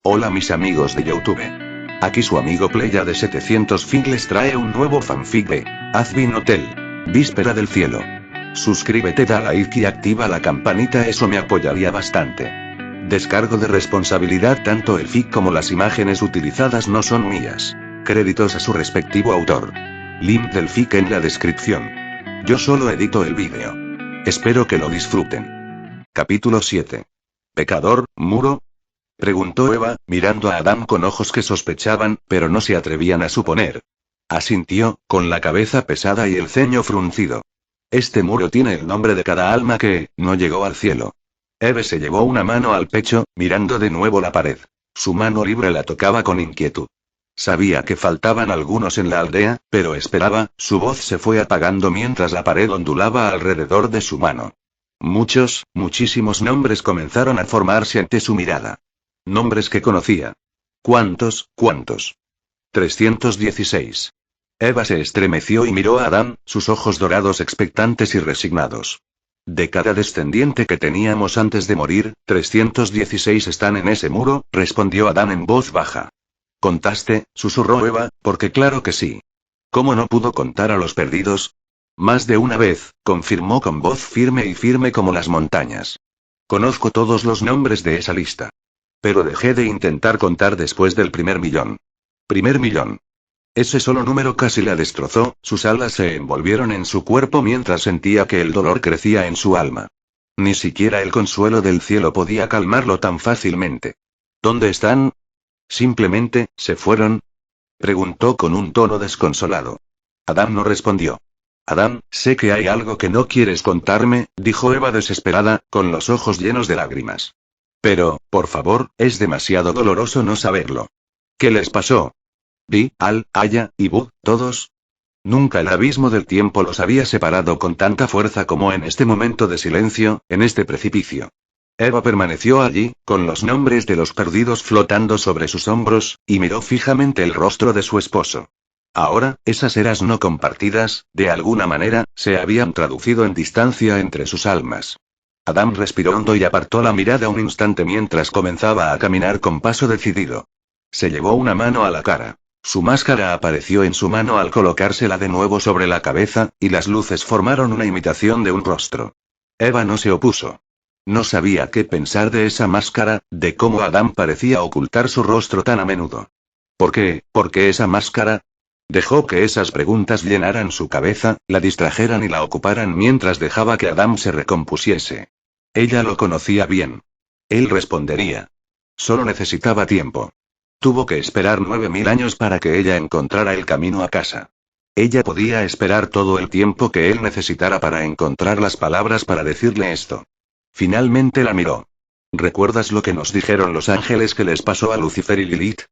Hola mis amigos de YouTube. Aquí su amigo Playa de 700 Fin les trae un nuevo fanfic de Azbin Hotel. Víspera del cielo. Suscríbete, da like y activa la campanita, eso me apoyaría bastante. Descargo de responsabilidad, tanto el fic como las imágenes utilizadas no son mías. Créditos a su respectivo autor. Link del fic en la descripción. Yo solo edito el vídeo. Espero que lo disfruten. Capítulo 7. ¿Pecador, muro? Preguntó Eva, mirando a Adam con ojos que sospechaban, pero no se atrevían a suponer. Asintió, con la cabeza pesada y el ceño fruncido. Este muro tiene el nombre de cada alma que no llegó al cielo. Eve se llevó una mano al pecho, mirando de nuevo la pared. Su mano libre la tocaba con inquietud. Sabía que faltaban algunos en la aldea, pero esperaba. Su voz se fue apagando mientras la pared ondulaba alrededor de su mano. Muchísimos nombres comenzaron a formarse ante su mirada. Nombres que conocía. ¿Cuántos? 316. Eva se estremeció y miró a Adam, sus ojos dorados expectantes y resignados. De cada descendiente que teníamos antes de morir, 316 están en ese muro, respondió Adam en voz baja. ¿Contaste? Susurró Eva, porque claro que sí. ¿Cómo no pudo contar a los perdidos? Más de una vez, confirmó con voz firme como las montañas. Conozco todos los nombres de esa lista. Pero dejé de intentar contar después del primer millón. ¿Primer millón? Ese solo número casi la destrozó, sus alas se envolvieron en su cuerpo mientras sentía que el dolor crecía en su alma. Ni siquiera el consuelo del cielo podía calmarlo tan fácilmente. ¿Dónde están? ¿Simplemente, se fueron? Preguntó con un tono desconsolado. Adam no respondió. Adam, sé que hay algo que no quieres contarme, dijo Eva desesperada, con los ojos llenos de lágrimas. Pero, por favor, es demasiado doloroso no saberlo. ¿Qué les pasó? Vi, Al, Aya, y Bud, todos. Nunca el abismo del tiempo los había separado con tanta fuerza como en este momento de silencio, en este precipicio. Eva permaneció allí, con los nombres de los perdidos flotando sobre sus hombros, y miró fijamente el rostro de su esposo. Ahora, esas eras no compartidas, de alguna manera, se habían traducido en distancia entre sus almas. Adam respiró hondo y apartó la mirada un instante mientras comenzaba a caminar con paso decidido. Se llevó una mano a la cara. Su máscara apareció en su mano al colocársela de nuevo sobre la cabeza, y las luces formaron una imitación de un rostro. Eva no se opuso. No sabía qué pensar de esa máscara, de cómo Adam parecía ocultar su rostro tan a menudo. ¿Por qué? ¿Por qué esa máscara? Dejó que esas preguntas llenaran su cabeza, la distrajeran y la ocuparan mientras dejaba que Adam se recompusiese. Ella lo conocía bien. Él respondería. Solo necesitaba tiempo. Tuvo que esperar 9000 años para que ella encontrara el camino a casa. Ella podía esperar todo el tiempo que él necesitara para encontrar las palabras para decirle esto. Finalmente la miró. ¿Recuerdas lo que nos dijeron los ángeles que les pasó a Lucifer y Lilith?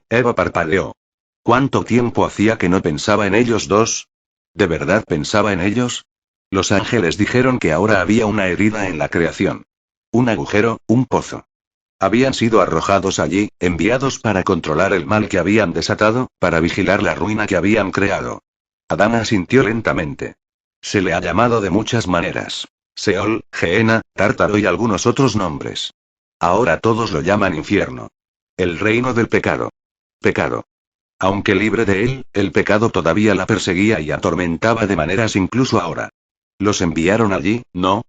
Eva parpadeó. ¿Cuánto tiempo hacía que no pensaba en ellos dos? ¿De verdad pensaba en ellos? Los ángeles dijeron que ahora había una herida en la creación. Un agujero, un pozo. Habían sido arrojados allí, enviados para controlar el mal que habían desatado, para vigilar la ruina que habían creado. Adán asintió lentamente. Se le ha llamado de muchas maneras. Seol, Gehenna, Tártaro y algunos otros nombres. Ahora todos lo llaman infierno. El reino del pecado. Pecado. Aunque libre de él, el pecado todavía la perseguía y atormentaba de maneras incluso ahora. ¿Los enviaron allí, no?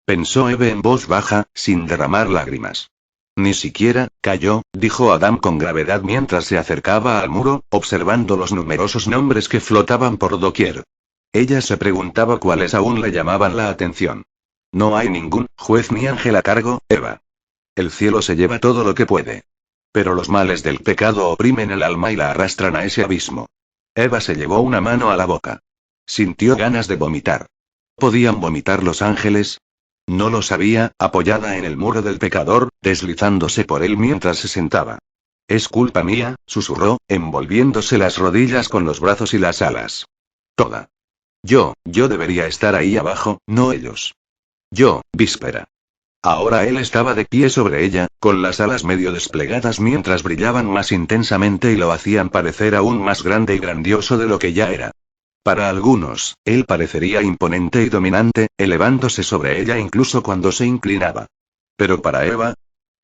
Pensó Eve en voz baja, sin derramar lágrimas. Ni siquiera, cayó, dijo Adam con gravedad mientras se acercaba al muro, observando los numerosos nombres que flotaban por doquier. Ella se preguntaba cuáles aún le llamaban la atención. No hay ningún juez ni ángel a cargo, Eva. El cielo se lleva todo lo que puede. Pero los males del pecado oprimen el alma y la arrastran a ese abismo. Eva se llevó una mano a la boca. Sintió ganas de vomitar. ¿Podían vomitar los ángeles? No lo sabía, apoyada en el muro del pecador, deslizándose por él mientras se sentaba. Es culpa mía, susurró, envolviéndose las rodillas con los brazos y las alas. Toda. Yo debería estar ahí abajo, no ellos. Víspera. Ahora él estaba de pie sobre ella, con las alas medio desplegadas mientras brillaban más intensamente y lo hacían parecer aún más grande y grandioso de lo que ya era. Para algunos, él parecería imponente y dominante, elevándose sobre ella incluso cuando se inclinaba. Pero para Eva,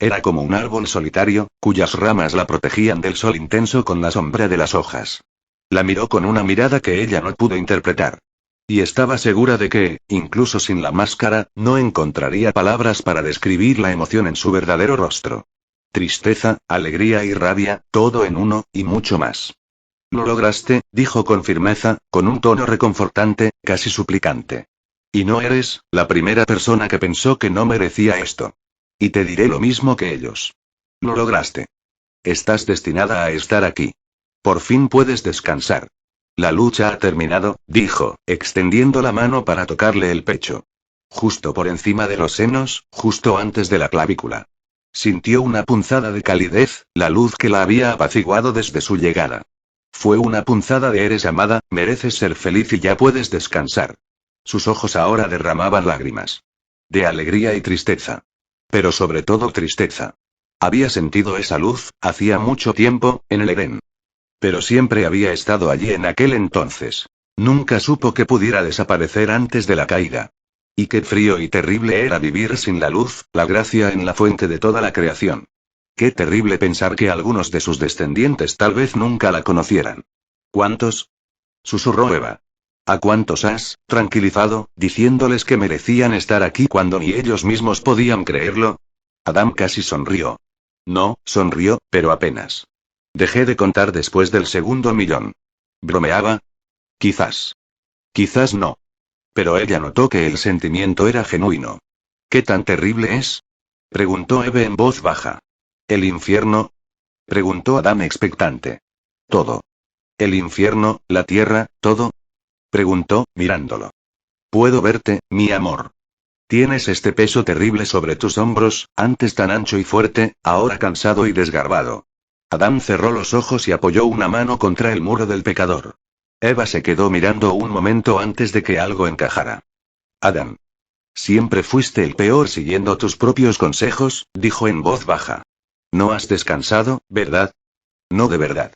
Era como un árbol solitario, cuyas ramas la protegían del sol intenso con la sombra de las hojas. La miró con una mirada que ella no pudo interpretar. Y estaba segura de que, incluso sin la máscara, no encontraría palabras para describir la emoción en su verdadero rostro. Tristeza, alegría y rabia, todo en uno, y mucho más. Lo lograste, dijo con firmeza, con un tono reconfortante, casi suplicante. Y no eres la primera persona que pensó que no merecía esto. Y te diré lo mismo que ellos. Lo lograste. Estás destinada a estar aquí. Por fin puedes descansar. La lucha ha terminado, dijo, extendiendo la mano para tocarle el pecho. Justo por encima de los senos, justo antes de la clavícula. Sintió una punzada de calidez, la luz que la había apaciguado desde su llegada. Fue una punzada de eres amada, mereces ser feliz y ya puedes descansar. Sus ojos ahora derramaban lágrimas. De alegría y tristeza. Pero sobre todo tristeza. Había sentido esa luz, hacía mucho tiempo, en el Edén. Pero siempre había estado allí en aquel entonces. Nunca supo que pudiera desaparecer antes de la caída. Y qué frío y terrible era vivir sin la luz, la gracia en la fuente de toda la creación. Qué terrible pensar que algunos de sus descendientes tal vez nunca la conocieran. ¿Cuántos? Susurró Eva. ¿A cuántos has tranquilizado, diciéndoles que merecían estar aquí cuando ni ellos mismos podían creerlo? Adán casi sonrió. No, sonrió, pero apenas. Dejé de contar después del segundo millón. ¿Bromeaba? Quizás. Quizás no. Pero ella notó que el sentimiento era genuino. ¿Qué tan terrible es? Preguntó Eve en voz baja. ¿El infierno? Preguntó Adán expectante. Todo. ¿El infierno, la tierra, todo? Preguntó, mirándolo. Puedo verte, mi amor. Tienes este peso terrible sobre tus hombros, antes tan ancho y fuerte, ahora cansado y desgarbado. Adán cerró los ojos y apoyó una mano contra el muro del pecador. Eva se quedó mirando un momento antes de que algo encajara. Adán. Siempre fuiste el peor siguiendo tus propios consejos, dijo en voz baja. No has descansado, ¿verdad? No de verdad.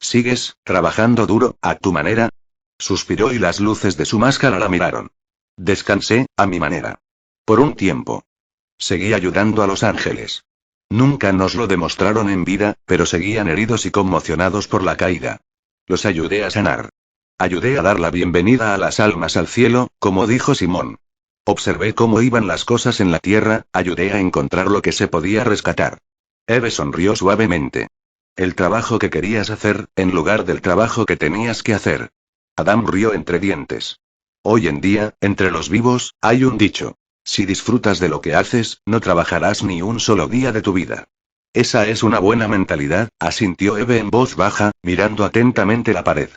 ¿Sigues trabajando duro, a tu manera? Suspiró y las luces de su máscara la miraron. Descansé, a mi manera. Por un tiempo. Seguí ayudando a los ángeles. Nunca nos lo demostraron en vida, pero seguían heridos y conmocionados por la caída. Los ayudé a sanar. Ayudé a dar la bienvenida a las almas al cielo, como dijo Simón. Observé cómo iban las cosas en la tierra, ayudé a encontrar lo que se podía rescatar. Eve sonrió suavemente. El trabajo que querías hacer, en lugar del trabajo que tenías que hacer. Adán rió entre dientes. Hoy en día, entre los vivos, hay un dicho. Si disfrutas de lo que haces, no trabajarás ni un solo día de tu vida. Esa es una buena mentalidad, asintió Eve en voz baja, mirando atentamente la pared.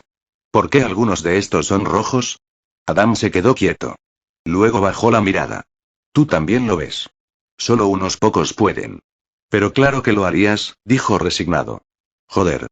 ¿Por qué algunos de estos son rojos? Adán se quedó quieto. Luego bajó la mirada. Tú también lo ves. Solo unos pocos pueden. Pero claro que lo harías, dijo resignado. Joder.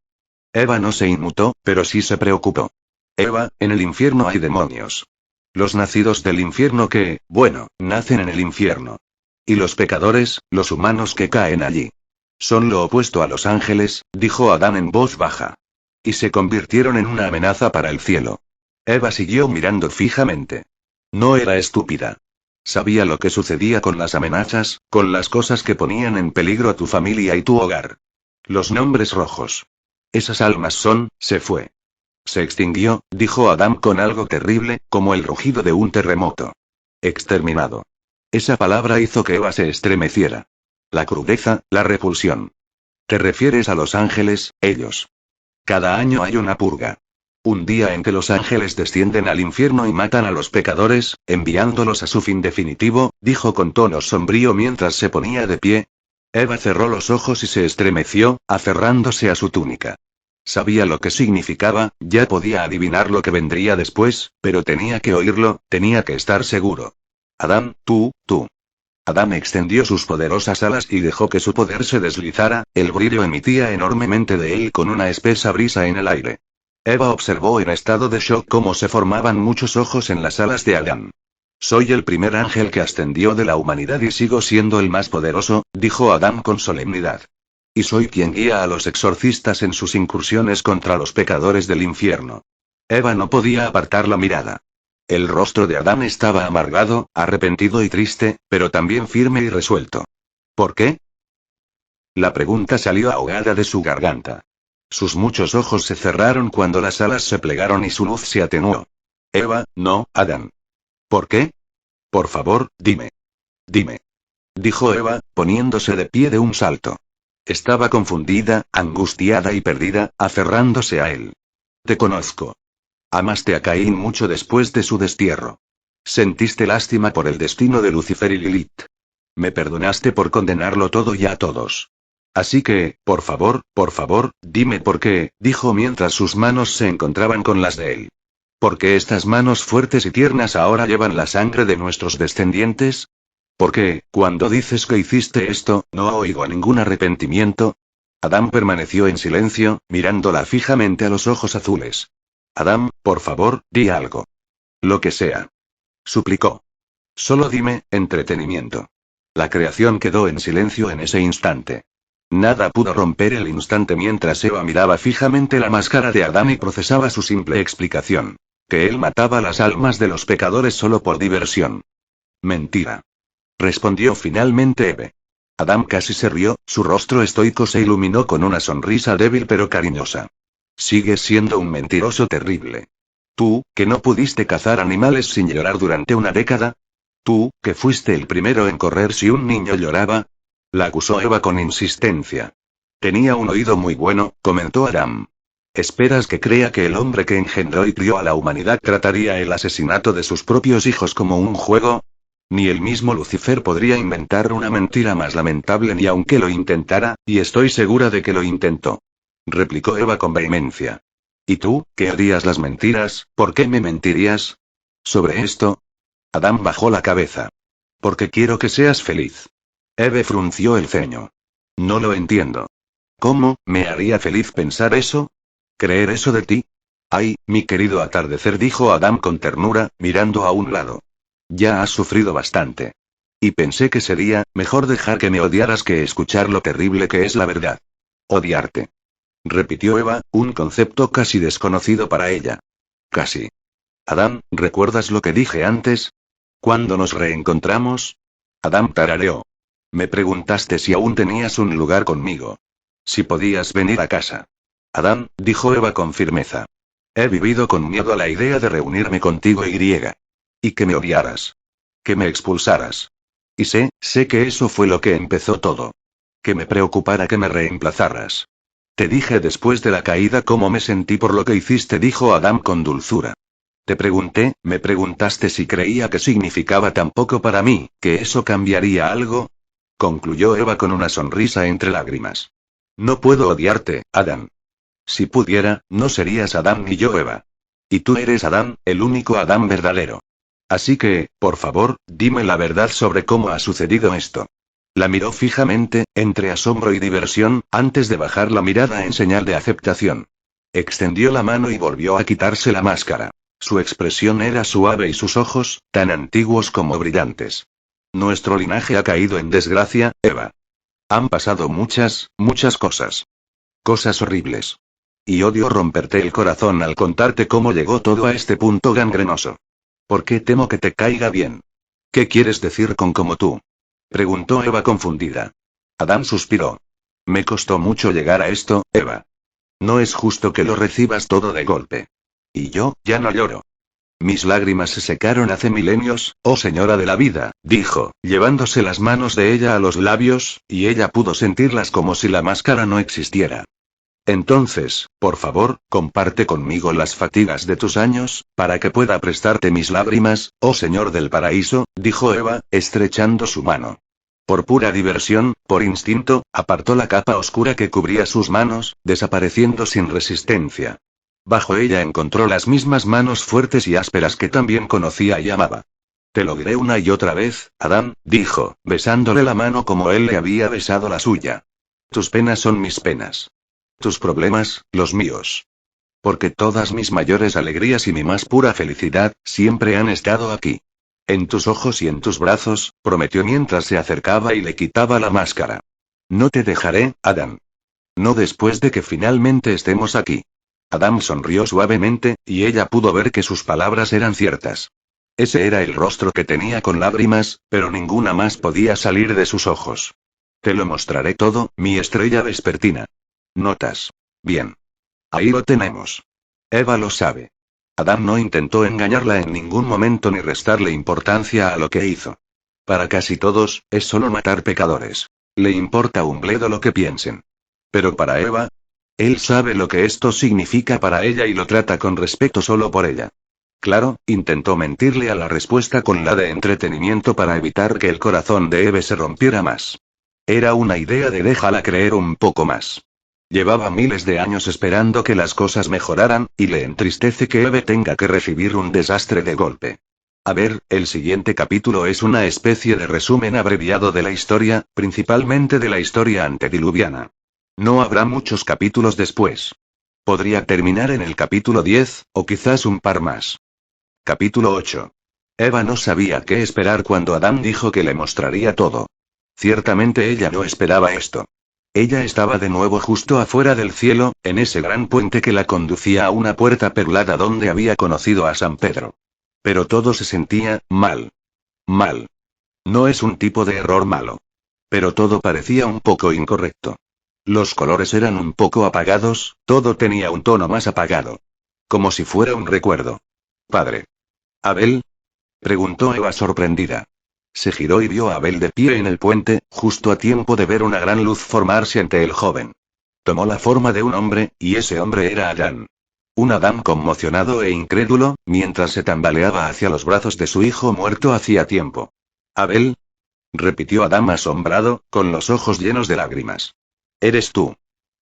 Eva no se inmutó, pero sí se preocupó. Eva, en el infierno hay demonios. Los nacidos del infierno que, bueno, nacen en el infierno. Y los pecadores, los humanos que caen allí. Son lo opuesto a los ángeles, dijo Adán en voz baja. Y se convirtieron en una amenaza para el cielo. Eva siguió mirando fijamente. No era estúpida. Sabía lo que sucedía con las amenazas, con las cosas que ponían en peligro a tu familia y tu hogar. Los nombres rojos. Esas almas son, se fue. Se extinguió, dijo Adán con algo terrible, como el rugido de un terremoto. Exterminado. Esa palabra hizo que Eva se estremeciera. La crudeza, la repulsión. ¿Te refieres a los ángeles, ellos? Cada año hay una purga. Un día en que los ángeles descienden al infierno y matan a los pecadores, enviándolos a su fin definitivo, dijo con tono sombrío mientras se ponía de pie. Eva cerró los ojos y se estremeció, aferrándose a su túnica. Sabía lo que significaba, ya podía adivinar lo que vendría después, pero tenía que oírlo, tenía que estar seguro. Adán, tú. Adán extendió sus poderosas alas y dejó que su poder se deslizara, el brillo emitía enormemente de él con una espesa brisa en el aire. Eva observó en estado de shock cómo se formaban muchos ojos en las alas de Adán. Soy el primer ángel que ascendió de la humanidad y sigo siendo el más poderoso, dijo Adán con solemnidad. Y soy quien guía a los exorcistas en sus incursiones contra los pecadores del infierno. Eva no podía apartar la mirada. El rostro de Adán estaba amargado, arrepentido y triste, pero también firme y resuelto. ¿Por qué? La pregunta salió ahogada de su garganta. Sus muchos ojos se cerraron cuando las alas se plegaron y su luz se atenuó. Eva, no, Adán. ¿Por qué? Por favor, dime. Dime. Dijo Eva, poniéndose de pie de un salto. Estaba confundida, angustiada y perdida, aferrándose a él. Te conozco. Amaste a Caín mucho después de su destierro. Sentiste lástima por el destino de Lucifer y Lilith. Me perdonaste por condenarlo todo y a todos. Así que, por favor, dime por qué, dijo mientras sus manos se encontraban con las de él. ¿Por qué estas manos fuertes y tiernas ahora llevan la sangre de nuestros descendientes? ¿Por qué, cuando dices que hiciste esto, no oigo ningún arrepentimiento? Adán permaneció en silencio, mirándola fijamente a los ojos azules. Adán, por favor, di algo. Lo que sea. Suplicó. Solo dime, entretenimiento. La creación quedó en silencio en ese instante. Nada pudo romper el instante mientras Eva miraba fijamente la máscara de Adán y procesaba su simple explicación. Que él mataba las almas de los pecadores solo por diversión. Mentira. Respondió finalmente Eve. Adán casi se rió, su rostro estoico se iluminó con una sonrisa débil pero cariñosa. Sigues siendo un mentiroso terrible. Tú, que no pudiste cazar animales sin llorar durante una década. Tú, que fuiste el primero en correr si un niño lloraba. La acusó Eva con insistencia. Tenía un oído muy bueno, comentó Adán. ¿Esperas que crea que el hombre que engendró y crió a la humanidad trataría el asesinato de sus propios hijos como un juego? Ni el mismo Lucifer podría inventar una mentira más lamentable ni aunque lo intentara, y estoy segura de que lo intentó. Replicó Eva con vehemencia. ¿Y tú, que odias las mentiras, por qué me mentirías? ¿Sobre esto? Adán bajó la cabeza. Porque quiero que seas feliz. Eve frunció el ceño. No lo entiendo. ¿Cómo, me haría feliz pensar eso? ¿Creer eso de ti? Ay, mi querido atardecer, dijo Adán con ternura, mirando a un lado. Ya has sufrido bastante. Y pensé que sería mejor dejar que me odiaras que escuchar lo terrible que es la verdad. Odiarte. Repitió Eva, un concepto casi desconocido para ella. Casi. Adán, ¿recuerdas lo que dije antes? ¿Cuándo nos reencontramos? Adán tarareó. Me preguntaste si aún tenías un lugar conmigo. Si podías venir a casa. Adán, dijo Eva con firmeza. He vivido con miedo a la idea de reunirme contigo y que me odiaras. Que me expulsaras. Y sé que eso fue lo que empezó todo. Que me preocupara que me reemplazaras. Te dije después de la caída cómo me sentí por lo que hiciste, dijo Adán con dulzura. Te pregunté, me preguntaste si creía que significaba tan poco para mí, que eso cambiaría algo. Concluyó Eva con una sonrisa entre lágrimas. No puedo odiarte, Adán. Si pudiera, no serías Adán ni yo Eva. Y tú eres Adán, el único Adán verdadero. Así que, por favor, dime la verdad sobre cómo ha sucedido esto. La miró fijamente, entre asombro y diversión, antes de bajar la mirada en señal de aceptación. Extendió la mano y volvió a quitarse la máscara. Su expresión era suave y sus ojos, tan antiguos como brillantes. Nuestro linaje ha caído en desgracia, Eva. Han pasado muchas cosas. Cosas horribles. Y odio romperte el corazón al contarte cómo llegó todo a este punto gangrenoso. ¿Por qué temo que te caiga bien? ¿Qué quieres decir con como tú? Preguntó Eva confundida. Adán suspiró. Me costó mucho llegar a esto, Eva. No es justo que lo recibas todo de golpe. Y yo, ya no lloro. Mis lágrimas se secaron hace milenios, oh señora de la vida, dijo, llevándose las manos de ella a los labios, y ella pudo sentirlas como si la máscara no existiera. Entonces, por favor, comparte conmigo las fatigas de tus años, para que pueda prestarte mis lágrimas, oh Señor del paraíso, dijo Eva, estrechando su mano. Por pura diversión, por instinto, apartó la capa oscura que cubría sus manos, desapareciendo sin resistencia. Bajo ella encontró las mismas manos fuertes y ásperas que también conocía y amaba. Te logré una y otra vez, Adán, dijo, besándole la mano como él le había besado la suya. Tus penas son mis penas. Tus problemas, los míos. Porque todas mis mayores alegrías y mi más pura felicidad, siempre han estado aquí. En tus ojos y en tus brazos, prometió mientras se acercaba y le quitaba la máscara. No te dejaré, Adán. No después de que finalmente estemos aquí. Adán sonrió suavemente, y ella pudo ver que sus palabras eran ciertas. Ese era el rostro que tenía con lágrimas, pero ninguna más podía salir de sus ojos. Te lo mostraré todo, mi estrella vespertina. Notas. Bien. Ahí lo tenemos. Eva lo sabe. Adán no intentó engañarla en ningún momento ni restarle importancia a lo que hizo. Para casi todos, es solo matar pecadores. Le importa un bledo lo que piensen. Pero para Eva, él sabe lo que esto significa para ella y lo trata con respeto solo por ella. Claro, intentó mentirle a la respuesta con la de entretenimiento para evitar que el corazón de Eve se rompiera más. Era una idea de déjala creer un poco más. Llevaba miles de años esperando que las cosas mejoraran, y le entristece que Eve tenga que recibir un desastre de golpe. A ver, el siguiente capítulo es una especie de resumen abreviado de la historia, principalmente de la historia antediluviana. No habrá muchos capítulos después. Podría terminar en el capítulo 10, o quizás un par más. Capítulo 8. Eva no sabía qué esperar cuando Adán dijo que le mostraría todo. Ciertamente ella no esperaba esto. Ella estaba de nuevo justo afuera del cielo, en ese gran puente que la conducía a una puerta perlada donde había conocido a San Pedro. Pero todo se sentía mal. Mal. No es un tipo de error malo. Pero todo parecía un poco incorrecto. Los colores eran un poco apagados, todo tenía un tono más apagado. Como si fuera un recuerdo. Padre. ¿Abel? Preguntó Eva sorprendida. Se giró y vio a Abel de pie en el puente, justo a tiempo de ver una gran luz formarse ante el joven. Tomó la forma de un hombre, y ese hombre era Adán. Un Adán conmocionado e incrédulo, mientras se tambaleaba hacia los brazos de su hijo muerto hacía tiempo. ¿Abel? Repitió Adán asombrado, con los ojos llenos de lágrimas. ¿Eres tú?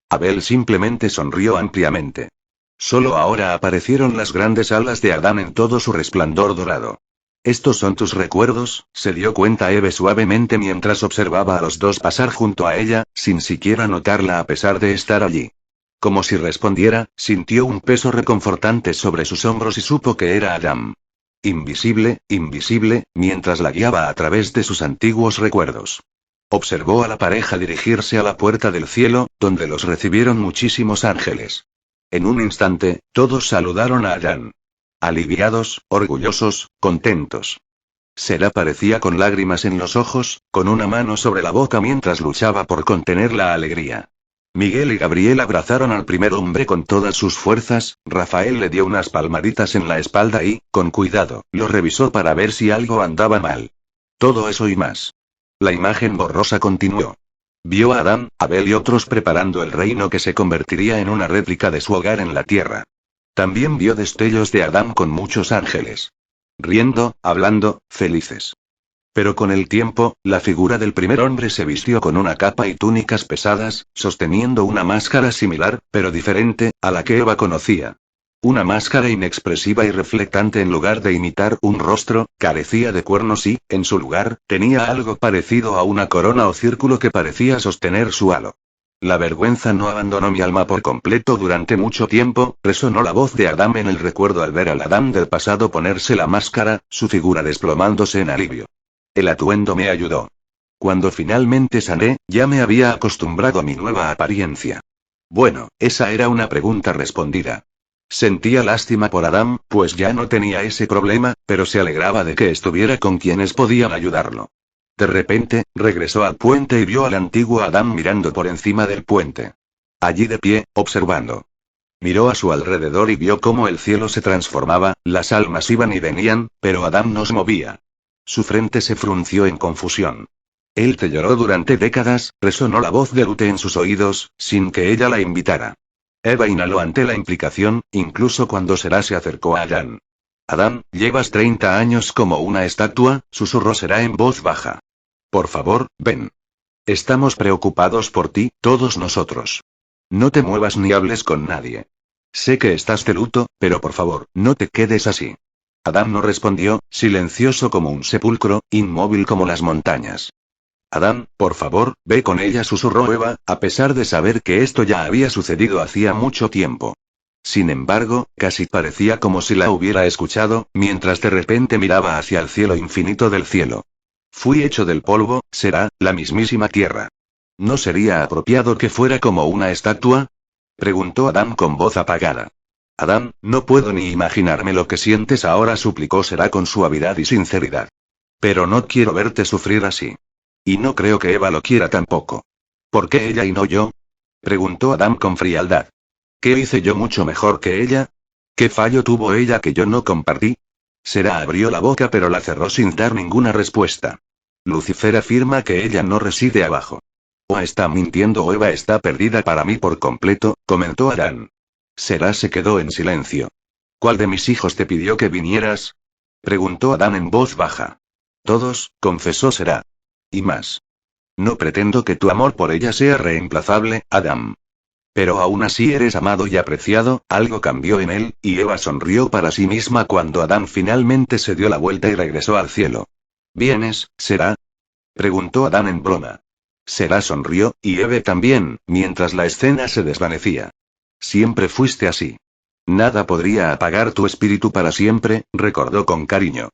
Abel simplemente sonrió ampliamente. Solo ahora aparecieron las grandes alas de Adán en todo su resplandor dorado. ¿Estos son tus recuerdos?, se dio cuenta Eve suavemente mientras observaba a los dos pasar junto a ella, sin siquiera notarla a pesar de estar allí. Como si respondiera, sintió un peso reconfortante sobre sus hombros y supo que era Adán. Invisible, invisible, mientras la guiaba a través de sus antiguos recuerdos. Observó a la pareja dirigirse a la puerta del cielo, donde los recibieron muchísimos ángeles. En un instante, todos saludaron a Adán. Aliviados, orgullosos, contentos. Sera parecía con lágrimas en los ojos, con una mano sobre la boca mientras luchaba por contener la alegría. Miguel y Gabriel abrazaron al primer hombre con todas sus fuerzas, Rafael le dio unas palmaditas en la espalda y, con cuidado, lo revisó para ver si algo andaba mal. Todo eso y más. La imagen borrosa continuó. Vio a Adán, Abel y otros preparando el reino que se convertiría en una réplica de su hogar en la tierra. También vio destellos de Adán con muchos ángeles. Riendo, hablando, felices. Pero con el tiempo, la figura del primer hombre se vistió con una capa y túnicas pesadas, sosteniendo una máscara similar, pero diferente, a la que Eva conocía. Una máscara inexpresiva y reflectante en lugar de imitar un rostro, carecía de cuernos y, en su lugar, tenía algo parecido a una corona o círculo que parecía sostener su halo. La vergüenza no abandonó mi alma por completo durante mucho tiempo, resonó la voz de Adán en el recuerdo al ver al Adán del pasado ponerse la máscara, su figura desplomándose en alivio. El atuendo me ayudó. Cuando finalmente sané, ya me había acostumbrado a mi nueva apariencia. Bueno, esa era una pregunta respondida. Sentía lástima por Adán, pues ya no tenía ese problema, pero se alegraba de que estuviera con quienes podían ayudarlo. De repente, regresó al puente y vio al antiguo Adán mirando por encima del puente. Allí de pie, observando. Miró a su alrededor y vio cómo el cielo se transformaba, las almas iban y venían, pero Adán no se movía. Su frente se frunció en confusión. Él te lloró durante décadas, resonó la voz de Lute en sus oídos, sin que ella la invitara. Eva inhaló ante la implicación, incluso cuando Sera se acercó a Adán. Adán, llevas 30 años como una estatua, susurró Sera en voz baja. Por favor, ven. Estamos preocupados por ti, todos nosotros. No te muevas ni hables con nadie. Sé que estás de luto, pero por favor, no te quedes así. Adán no respondió, silencioso como un sepulcro, inmóvil como las montañas. Adán, por favor, ve con ella, susurró Eva, a pesar de saber que esto ya había sucedido hacía mucho tiempo. Sin embargo, casi parecía como si la hubiera escuchado, mientras de repente miraba hacia el cielo infinito del cielo. Fui hecho del polvo, será, la mismísima tierra. ¿No sería apropiado que fuera como una estatua? Preguntó Adán con voz apagada. Adán, no puedo ni imaginarme lo que sientes ahora, suplicó Sera con suavidad y sinceridad. Pero no quiero verte sufrir así. Y no creo que Eva lo quiera tampoco. ¿Por qué ella y no yo? Preguntó Adam con frialdad. ¿Qué hice yo mucho mejor que ella? ¿Qué fallo tuvo ella que yo no compartí? Sera abrió la boca pero la cerró sin dar ninguna respuesta. Lucifer afirma que ella no reside abajo. O está mintiendo o Eva está perdida para mí por completo, comentó Adán. Sera se quedó en silencio. ¿Cuál de mis hijos te pidió que vinieras? Preguntó Adán en voz baja. Todos, confesó Sera. Y más. No pretendo que tu amor por ella sea reemplazable, Adam. Pero aún así eres amado y apreciado, algo cambió en él, y Eva sonrió para sí misma cuando Adán finalmente se dio la vuelta y regresó al cielo. ¿Vienes, Sera? Preguntó Adán en broma. Sera sonrió, y Eve también, mientras la escena se desvanecía. Siempre fuiste así. Nada podría apagar tu espíritu para siempre, recordó con cariño.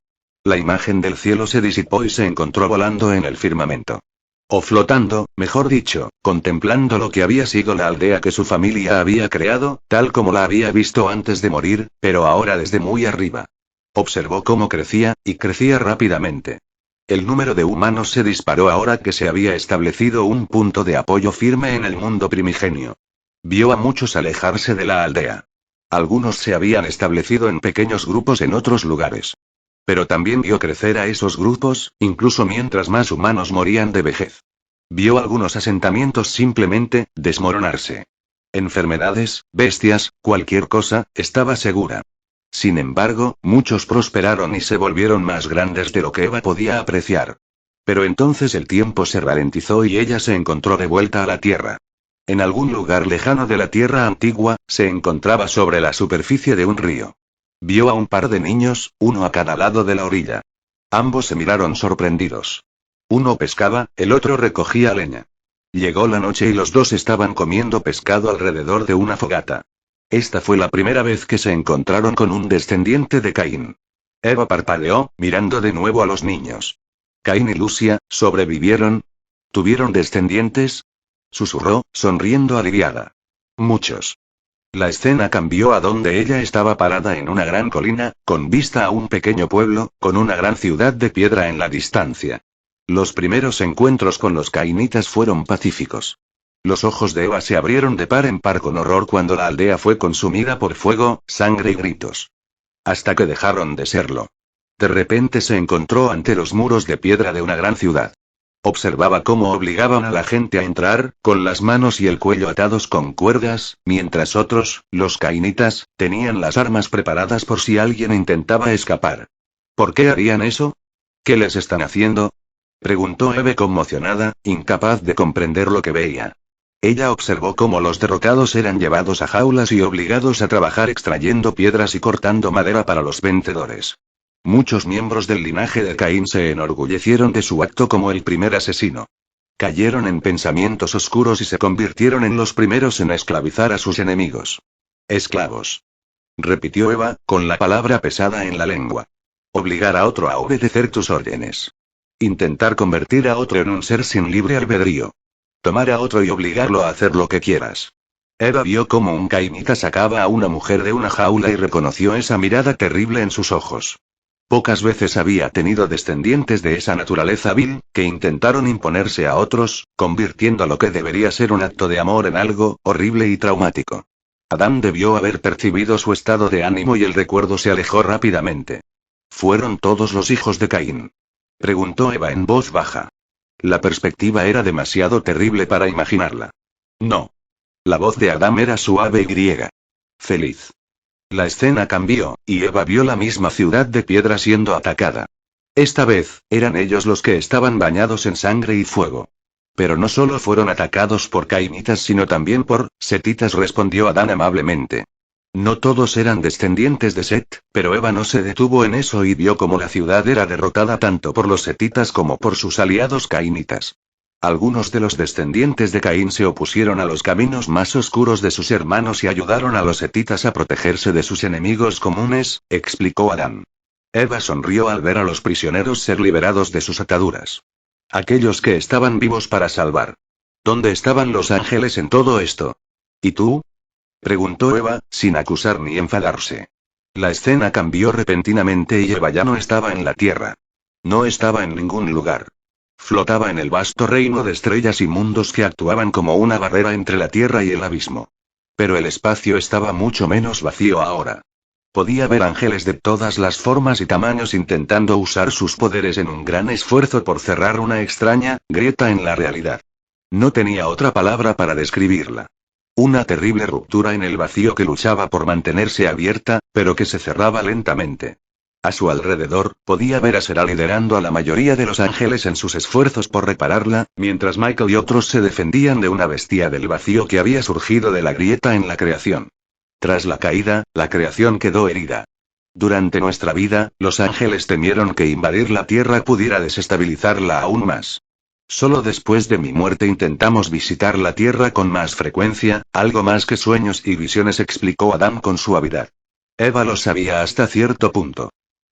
La imagen del cielo se disipó y se encontró volando en el firmamento. O flotando, mejor dicho, contemplando lo que había sido la aldea que su familia había creado, tal como la había visto antes de morir, pero ahora desde muy arriba. Observó cómo crecía, y crecía rápidamente. El número de humanos se disparó ahora que se había establecido un punto de apoyo firme en el mundo primigenio. Vio a muchos alejarse de la aldea. Algunos se habían establecido en pequeños grupos en otros lugares. Pero también vio crecer a esos grupos, incluso mientras más humanos morían de vejez. Vio algunos asentamientos simplemente desmoronarse. Enfermedades, bestias, cualquier cosa, estaba segura. Sin embargo, muchos prosperaron y se volvieron más grandes de lo que Eva podía apreciar. Pero entonces el tiempo se ralentizó y ella se encontró de vuelta a la Tierra. En algún lugar lejano de la Tierra antigua, se encontraba sobre la superficie de un río. Vio a un par de niños, uno a cada lado de la orilla. Ambos se miraron sorprendidos. Uno pescaba, el otro recogía leña. Llegó la noche y los dos estaban comiendo pescado alrededor de una fogata. Esta fue la primera vez que se encontraron con un descendiente de Caín. Eva parpadeó, mirando de nuevo a los niños. ¿Caín y Lucia sobrevivieron? ¿Tuvieron descendientes? Susurró, sonriendo aliviada. Muchos. La escena cambió a donde ella estaba parada en una gran colina, con vista a un pequeño pueblo, con una gran ciudad de piedra en la distancia. Los primeros encuentros con los cainitas fueron pacíficos. Los ojos de Eva se abrieron de par en par con horror cuando la aldea fue consumida por fuego, sangre y gritos. Hasta que dejaron de serlo. De repente se encontró ante los muros de piedra de una gran ciudad. Observaba cómo obligaban a la gente a entrar, con las manos y el cuello atados con cuerdas, mientras otros, los cainitas, tenían las armas preparadas por si alguien intentaba escapar. ¿Por qué harían eso? ¿Qué les están haciendo? Preguntó Eve conmocionada, incapaz de comprender lo que veía. Ella observó cómo los derrotados eran llevados a jaulas y obligados a trabajar extrayendo piedras y cortando madera para los vencedores. Muchos miembros del linaje de Caín se enorgullecieron de su acto como el primer asesino. Cayeron en pensamientos oscuros y se convirtieron en los primeros en esclavizar a sus enemigos. Esclavos. Repitió Eva, con la palabra pesada en la lengua. Obligar a otro a obedecer tus órdenes. Intentar convertir a otro en un ser sin libre albedrío. Tomar a otro y obligarlo a hacer lo que quieras. Eva vio cómo un cainita sacaba a una mujer de una jaula y reconoció esa mirada terrible en sus ojos. Pocas veces había tenido descendientes de esa naturaleza vil, que intentaron imponerse a otros, convirtiendo lo que debería ser un acto de amor en algo horrible y traumático. Adán debió haber percibido su estado de ánimo y el recuerdo se alejó rápidamente. ¿Fueron todos los hijos de Caín? Preguntó Eva en voz baja. La perspectiva era demasiado terrible para imaginarla. No. La voz de Adán era suave y griega. Feliz. La escena cambió, y Eva vio la misma ciudad de piedra siendo atacada. Esta vez, eran ellos los que estaban bañados en sangre y fuego. Pero no solo fueron atacados por cainitas sino también por setitas, respondió Adán amablemente. No todos eran descendientes de Set, pero Eva no se detuvo en eso y vio cómo la ciudad era derrotada tanto por los setitas como por sus aliados cainitas. Algunos de los descendientes de Caín se opusieron a los caminos más oscuros de sus hermanos y ayudaron a los setitas a protegerse de sus enemigos comunes, explicó Adán. Eva sonrió al ver a los prisioneros ser liberados de sus ataduras. Aquellos que estaban vivos para salvar. ¿Dónde estaban los ángeles en todo esto? ¿Y tú? Preguntó Eva, sin acusar ni enfadarse. La escena cambió repentinamente y Eva ya no estaba en la tierra. No estaba en ningún lugar. Flotaba en el vasto reino de estrellas y mundos que actuaban como una barrera entre la tierra y el abismo. Pero el espacio estaba mucho menos vacío ahora. Podía ver ángeles de todas las formas y tamaños intentando usar sus poderes en un gran esfuerzo por cerrar una extraña grieta en la realidad. No tenía otra palabra para describirla. Una terrible ruptura en el vacío que luchaba por mantenerse abierta, pero que se cerraba lentamente. A su alrededor, podía ver a Será liderando a la mayoría de los ángeles en sus esfuerzos por repararla, mientras Michael y otros se defendían de una bestia del vacío que había surgido de la grieta en la creación. Tras la caída, la creación quedó herida. Durante nuestra vida, los ángeles temieron que invadir la tierra pudiera desestabilizarla aún más. Solo después de mi muerte intentamos visitar la tierra con más frecuencia, algo más que sueños y visiones, explicó Adam con suavidad. Eva lo sabía hasta cierto punto.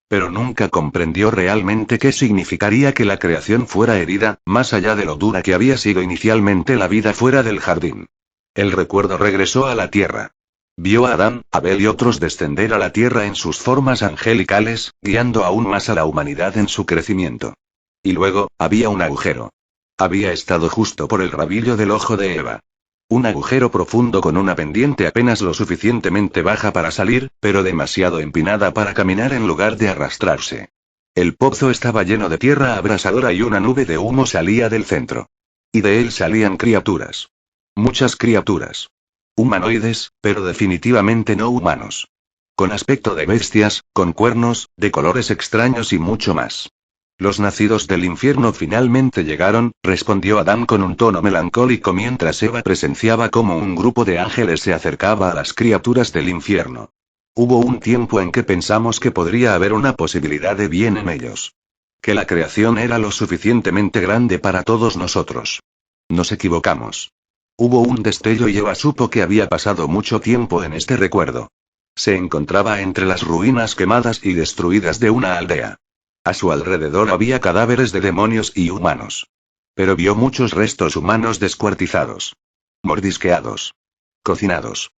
Pero nunca comprendió realmente qué significaría que la creación fuera herida, más allá de lo dura que había sido inicialmente la vida fuera del jardín. El recuerdo regresó a la tierra. Vio a Adán, Abel y otros descender a la tierra en sus formas angelicales, guiando aún más a la humanidad en su crecimiento. Y luego, había un agujero. Había estado justo por el rabillo del ojo de Eva. Un agujero profundo con una pendiente apenas lo suficientemente baja para salir, pero demasiado empinada para caminar en lugar de arrastrarse. El pozo estaba lleno de tierra abrasadora y una nube de humo salía del centro. Y de él salían criaturas. Muchas criaturas. Humanoides, pero definitivamente no humanos. Con aspecto de bestias, con cuernos, de colores extraños y mucho más. Los nacidos del infierno finalmente llegaron, respondió Adán con un tono melancólico mientras Eva presenciaba cómo un grupo de ángeles se acercaba a las criaturas del infierno. Hubo un tiempo en que pensamos que podría haber una posibilidad de bien en ellos. Que la creación era lo suficientemente grande para todos nosotros. Nos equivocamos. Hubo un destello y Eva supo que había pasado mucho tiempo en este recuerdo. Se encontraba entre las ruinas quemadas y destruidas de una aldea. A su alrededor había cadáveres de demonios y humanos. Pero vio muchos restos humanos descuartizados. Mordisqueados. Cocinados.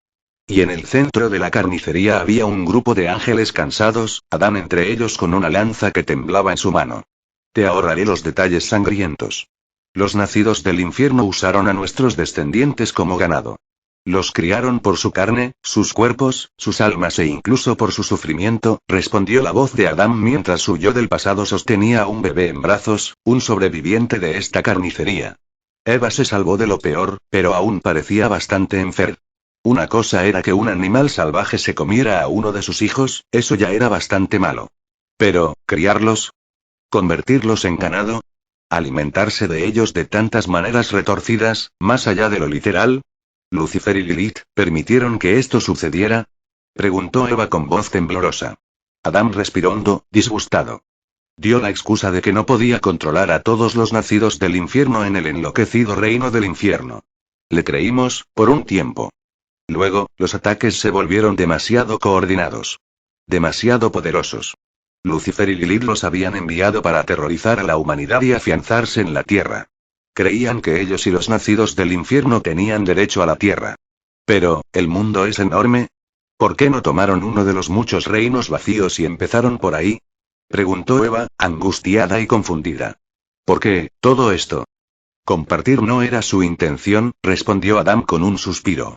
Y en el centro de la carnicería había un grupo de ángeles cansados, Adán entre ellos con una lanza que temblaba en su mano. Te ahorraré los detalles sangrientos. Los nacidos del infierno usaron a nuestros descendientes como ganado. Los criaron por su carne, sus cuerpos, sus almas e incluso por su sufrimiento, respondió la voz de Adán mientras su yo del pasado sostenía a un bebé en brazos, un sobreviviente de esta carnicería. Eva se salvó de lo peor, pero aún parecía bastante enferma. Una cosa era que un animal salvaje se comiera a uno de sus hijos, eso ya era bastante malo. Pero, ¿criarlos? ¿Convertirlos en ganado? ¿Alimentarse de ellos de tantas maneras retorcidas, más allá de lo literal? ¿Lucifer y Lilith permitieron que esto sucediera? Preguntó Eva con voz temblorosa. Adán respiró hondo, disgustado. Dio la excusa de que no podía controlar a todos los nacidos del infierno en el enloquecido reino del infierno. Le creímos, por un tiempo. Luego, los ataques se volvieron demasiado coordinados. Demasiado poderosos. Lucifer y Lilith los habían enviado para aterrorizar a la humanidad y afianzarse en la tierra. Creían que ellos y los nacidos del infierno tenían derecho a la tierra. Pero, ¿el mundo es enorme? ¿Por qué no tomaron uno de los muchos reinos vacíos y empezaron por ahí? Preguntó Eva, angustiada y confundida. ¿Por qué, todo esto? Compartir no era su intención, respondió Adam con un suspiro.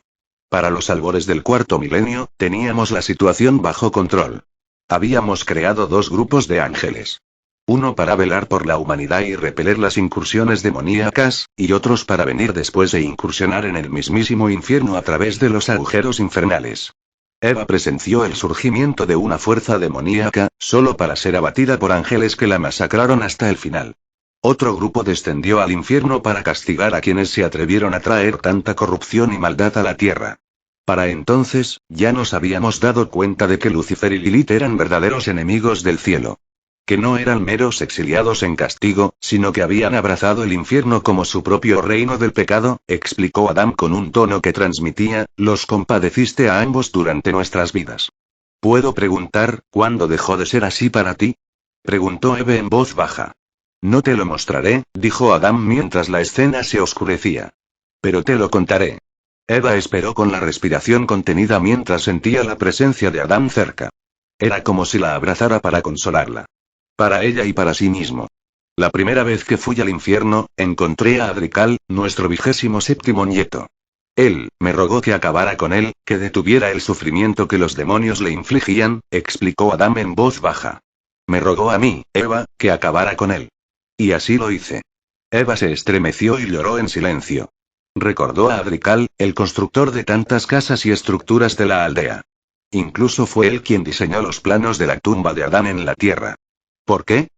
Para los albores del cuarto milenio, teníamos la situación bajo control. Habíamos creado dos grupos de ángeles. Uno para velar por la humanidad y repeler las incursiones demoníacas, y otros para venir después e incursionar en el mismísimo infierno a través de los agujeros infernales. Eva presenció el surgimiento de una fuerza demoníaca, solo para ser abatida por ángeles que la masacraron hasta el final. Otro grupo descendió al infierno para castigar a quienes se atrevieron a traer tanta corrupción y maldad a la tierra. Para entonces, ya nos habíamos dado cuenta de que Lucifer y Lilith eran verdaderos enemigos del cielo. Que no eran meros exiliados en castigo, sino que habían abrazado el infierno como su propio reino del pecado, explicó Adam con un tono que transmitía, los compadeciste a ambos durante nuestras vidas. ¿Puedo preguntar, cuándo dejó de ser así para ti? Preguntó Eve en voz baja. No te lo mostraré, dijo Adam mientras la escena se oscurecía. Pero te lo contaré. Eva esperó con la respiración contenida mientras sentía la presencia de Adam cerca. Era como si la abrazara para consolarla. Para ella y para sí mismo. La primera vez que fui al infierno, encontré a Adrical, nuestro 27º nieto. Él, me rogó que acabara con él, que detuviera el sufrimiento que los demonios le infligían, explicó Adam en voz baja. Me rogó a mí, Eva, que acabara con él. Y así lo hice. Eva se estremeció y lloró en silencio. Recordó a Adrical, el constructor de tantas casas y estructuras de la aldea. Incluso fue él quien diseñó los planos de la tumba de Adán en la tierra. ¿Por qué?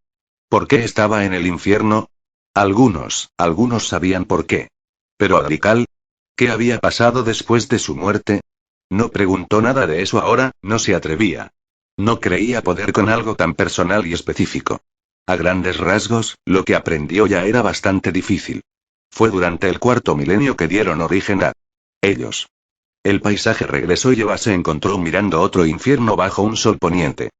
¿Por qué estaba en el infierno? Algunos sabían por qué. Pero Adrical, ¿qué había pasado después de su muerte? No preguntó nada de eso ahora, no se atrevía. No creía poder con algo tan personal y específico. A grandes rasgos, lo que aprendió ya era bastante difícil. Fue durante el 4.º milenio que dieron origen a ellos. El paisaje regresó y Eva se encontró mirando otro infierno bajo un sol poniente.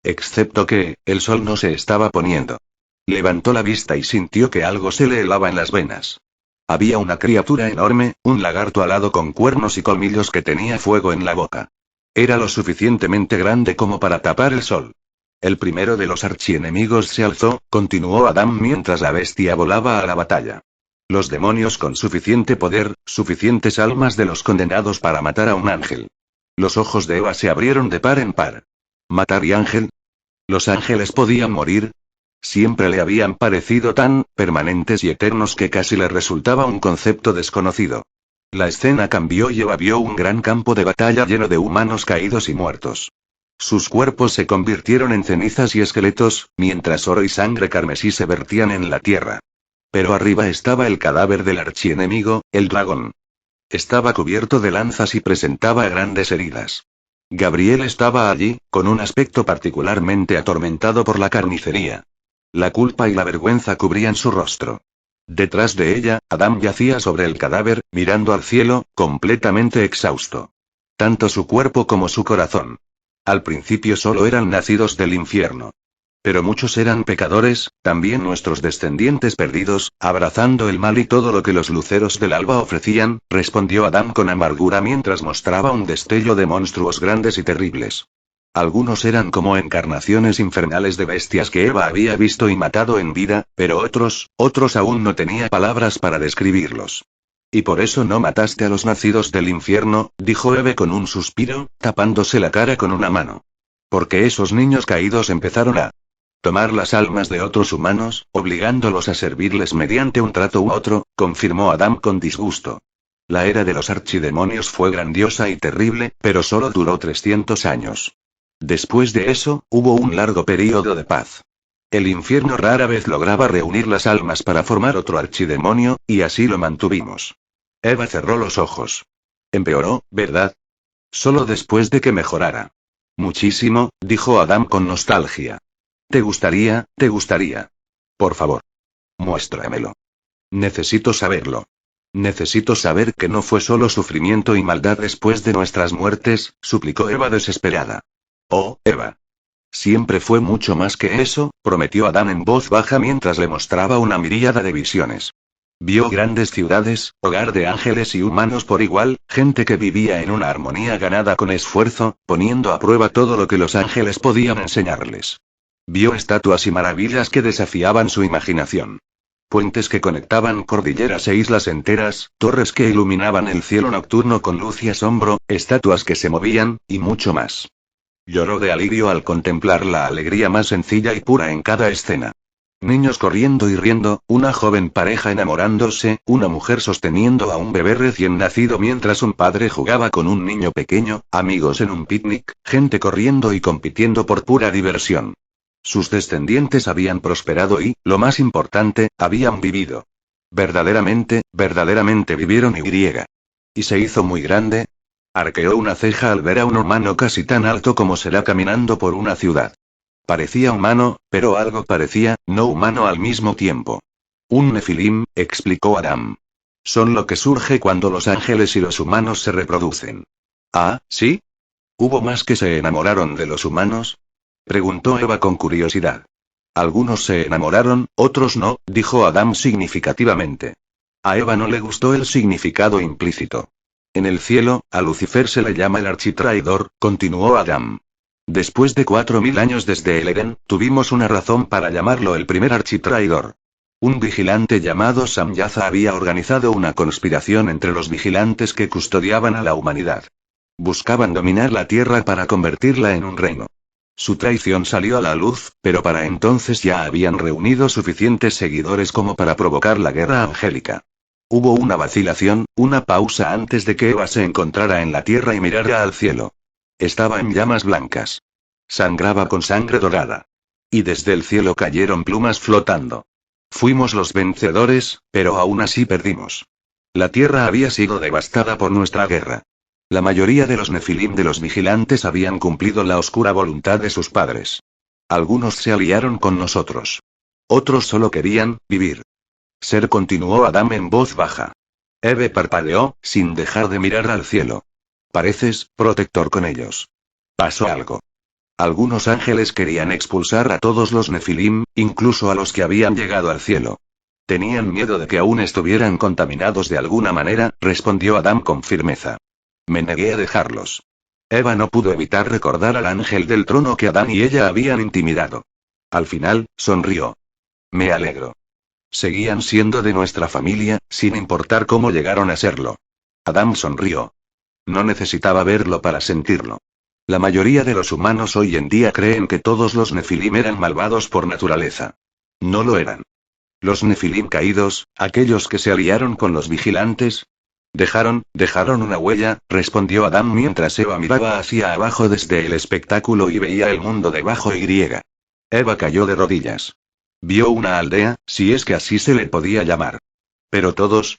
Excepto que, el sol no se estaba poniendo. Levantó la vista y sintió que algo se le helaba en las venas. Había una criatura enorme, un lagarto alado con cuernos y colmillos que tenía fuego en la boca. Era lo suficientemente grande como para tapar el sol. El primero de los archienemigos se alzó, continuó Adam mientras la bestia volaba a la batalla. Los demonios con suficiente poder, suficientes almas de los condenados para matar a un ángel. Los ojos de Eva se abrieron de par en par. ¿Matar y ángel? ¿Los ángeles podían morir? Siempre le habían parecido tan permanentes y eternos que casi le resultaba un concepto desconocido. La escena cambió y Eva vio un gran campo de batalla lleno de humanos caídos y muertos. Sus cuerpos se convirtieron en cenizas y esqueletos, mientras oro y sangre carmesí se vertían en la tierra. Pero arriba estaba el cadáver del archienemigo, el dragón. Estaba cubierto de lanzas y presentaba grandes heridas. Gabriel estaba allí, con un aspecto particularmente atormentado por la carnicería. La culpa y la vergüenza cubrían su rostro. Detrás de ella, Adam yacía sobre el cadáver, mirando al cielo, completamente exhausto. Tanto su cuerpo como su corazón. Al principio solo eran nacidos del infierno. Pero muchos eran pecadores, también nuestros descendientes perdidos, abrazando el mal y todo lo que los luceros del alba ofrecían, respondió Adam con amargura mientras mostraba un destello de monstruos grandes y terribles. Algunos eran como encarnaciones infernales de bestias que Eva había visto y matado en vida, pero otros aún no tenía palabras para describirlos. Y por eso no mataste a los nacidos del infierno, dijo Eve con un suspiro, tapándose la cara con una mano. Porque esos niños caídos empezaron a tomar las almas de otros humanos, obligándolos a servirles mediante un trato u otro, confirmó Adam con disgusto. La era de los archidemonios fue grandiosa y terrible, pero solo duró 300 años. Después de eso, hubo un largo período de paz. El infierno rara vez lograba reunir las almas para formar otro archidemonio, y así lo mantuvimos. Eva cerró los ojos. Empeoró, ¿verdad? Solo después de que mejorara. Muchísimo, dijo Adam con nostalgia. ¿Te gustaría? Por favor. Muéstramelo. Necesito saberlo. Necesito saber que no fue solo sufrimiento y maldad después de nuestras muertes, suplicó Eva desesperada. Oh, Eva. Siempre fue mucho más que eso, prometió Adán en voz baja mientras le mostraba una miríada de visiones. Vio grandes ciudades, hogar de ángeles y humanos por igual, gente que vivía en una armonía ganada con esfuerzo, poniendo a prueba todo lo que los ángeles podían enseñarles. Vio estatuas y maravillas que desafiaban su imaginación. Puentes que conectaban cordilleras e islas enteras, torres que iluminaban el cielo nocturno con luz y asombro, estatuas que se movían, y mucho más. Lloró de alivio al contemplar la alegría más sencilla y pura en cada escena. Niños corriendo y riendo, una joven pareja enamorándose, una mujer sosteniendo a un bebé recién nacido mientras un padre jugaba con un niño pequeño, amigos en un picnic, gente corriendo y compitiendo por pura diversión. Sus descendientes habían prosperado y, lo más importante, habían vivido. Verdaderamente vivieron y se hizo muy grande. Arqueó una ceja al ver a un humano casi tan alto como será caminando por una ciudad. Parecía humano, pero algo parecía, no humano al mismo tiempo. Un nefilim, explicó Adam. Son lo que surge cuando los ángeles y los humanos se reproducen. ¿Ah, sí? ¿Hubo más que se enamoraron de los humanos? Preguntó Eva con curiosidad. Algunos se enamoraron, otros no, dijo Adam significativamente. A Eva no le gustó el significado implícito. En el cielo, a Lucifer se le llama el architraidor, continuó Adam. Después de 4000 años desde el Edén, tuvimos una razón para llamarlo el primer architraidor. Un vigilante llamado Samyaza había organizado una conspiración entre los vigilantes que custodiaban a la humanidad. Buscaban dominar la Tierra para convertirla en un reino. Su traición salió a la luz, pero para entonces ya habían reunido suficientes seguidores como para provocar la guerra angélica. Hubo una vacilación, una pausa antes de que Eva se encontrara en la Tierra y mirara al cielo. Estaba en llamas blancas. Sangraba con sangre dorada. Y desde el cielo cayeron plumas flotando. Fuimos los vencedores, pero aún así perdimos. La Tierra había sido devastada por nuestra guerra. La mayoría de los nefilim de los vigilantes habían cumplido la oscura voluntad de sus padres. Algunos se aliaron con nosotros. Otros solo querían vivir. Ser, continuó Adam en voz baja. Eve parpadeó, sin dejar de mirar al cielo. Pareces protector con ellos. Pasó algo. Algunos ángeles querían expulsar a todos los nefilim, incluso a los que habían llegado al cielo. Tenían miedo de que aún estuvieran contaminados de alguna manera, respondió Adam con firmeza. Me negué a dejarlos. Eva no pudo evitar recordar al ángel del trono que Adán y ella habían intimidado. Al final, sonrió. Me alegro. Seguían siendo de nuestra familia, sin importar cómo llegaron a serlo. Adam sonrió. No necesitaba verlo para sentirlo. La mayoría de los humanos hoy en día creen que todos los nefilim eran malvados por naturaleza. No lo eran. Los nefilim caídos, aquellos que se aliaron con los vigilantes, dejaron una huella, respondió Adam mientras Eva miraba hacia abajo desde el espectáculo y veía el mundo debajo y. Eva cayó de rodillas. Vio una aldea, si es que así se le podía llamar. Pero todos,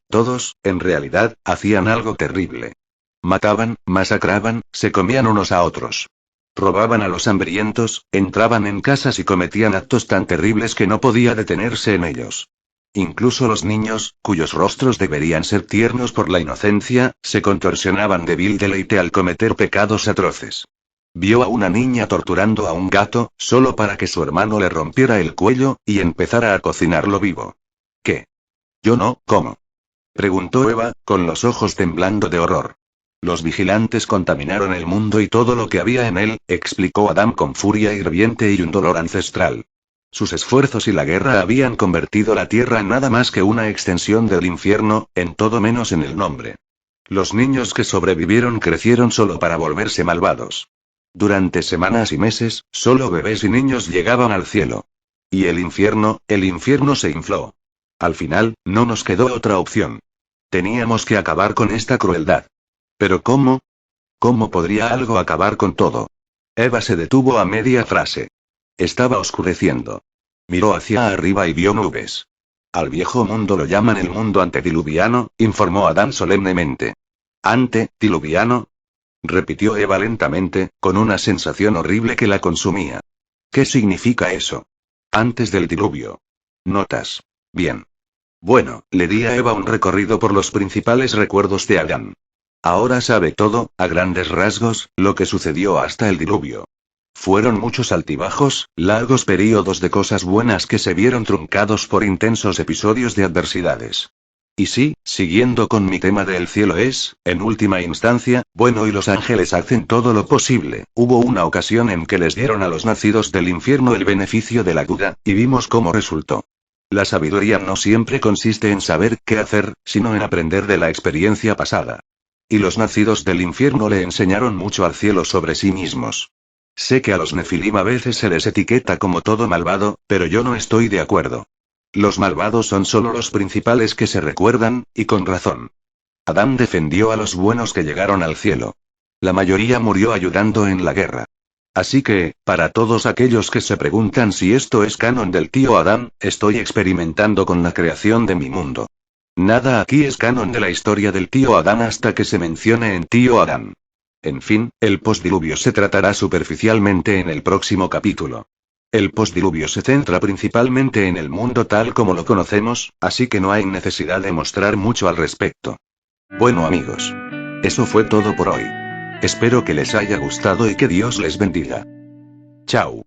en realidad, hacían algo terrible. Mataban, masacraban, se comían unos a otros. Robaban a los hambrientos, entraban en casas y cometían actos tan terribles que no podía detenerse en ellos. Incluso los niños, cuyos rostros deberían ser tiernos por la inocencia, se contorsionaban de vil deleite al cometer pecados atroces. Vio a una niña torturando a un gato, solo para que su hermano le rompiera el cuello, y empezara a cocinarlo vivo. ¿Qué? Yo no, ¿cómo? Preguntó Eva, con los ojos temblando de horror. Los vigilantes contaminaron el mundo y todo lo que había en él, explicó Adam con furia hirviente y un dolor ancestral. Sus esfuerzos y la guerra habían convertido la tierra en nada más que una extensión del infierno, en todo menos en el nombre. Los niños que sobrevivieron crecieron solo para volverse malvados. Durante semanas y meses, solo bebés y niños llegaban al cielo. Y el infierno se infló. Al final, no nos quedó otra opción. Teníamos que acabar con esta crueldad. ¿Pero cómo? ¿Cómo podría algo acabar con todo? Eva se detuvo a media frase. Estaba oscureciendo. Miró hacia arriba y vio nubes. Al viejo mundo lo llaman el mundo antediluviano, informó Adán solemnemente. ¿Antediluviano? Repitió Eva lentamente, con una sensación horrible que la consumía. ¿Qué significa eso? Antes del diluvio. Notas. Bien. Bueno, le di a Eva un recorrido por los principales recuerdos de Adán. Ahora sabe todo, a grandes rasgos, lo que sucedió hasta el diluvio. Fueron muchos altibajos, largos períodos de cosas buenas que se vieron truncados por intensos episodios de adversidades. Y sí, siguiendo con mi tema del cielo es, en última instancia, bueno y los ángeles hacen todo lo posible. Hubo una ocasión en que les dieron a los nacidos del infierno el beneficio de la duda, y vimos cómo resultó. La sabiduría no siempre consiste en saber qué hacer, sino en aprender de la experiencia pasada. Y los nacidos del infierno le enseñaron mucho al cielo sobre sí mismos. Sé que a los nefilim a veces se les etiqueta como todo malvado, pero yo no estoy de acuerdo. Los malvados son solo los principales que se recuerdan, y con razón. Adán defendió a los buenos que llegaron al cielo. La mayoría murió ayudando en la guerra. Así que, para todos aquellos que se preguntan si esto es canon del tío Adán, estoy experimentando con la creación de mi mundo. Nada aquí es canon de la historia del tío Adán hasta que se mencione en tío Adán. En fin, el postdiluvio se tratará superficialmente en el próximo capítulo. El postdiluvio se centra principalmente en el mundo tal como lo conocemos, así que no hay necesidad de mostrar mucho al respecto. Bueno amigos. Eso fue todo por hoy. Espero que les haya gustado y que Dios les bendiga. Chao.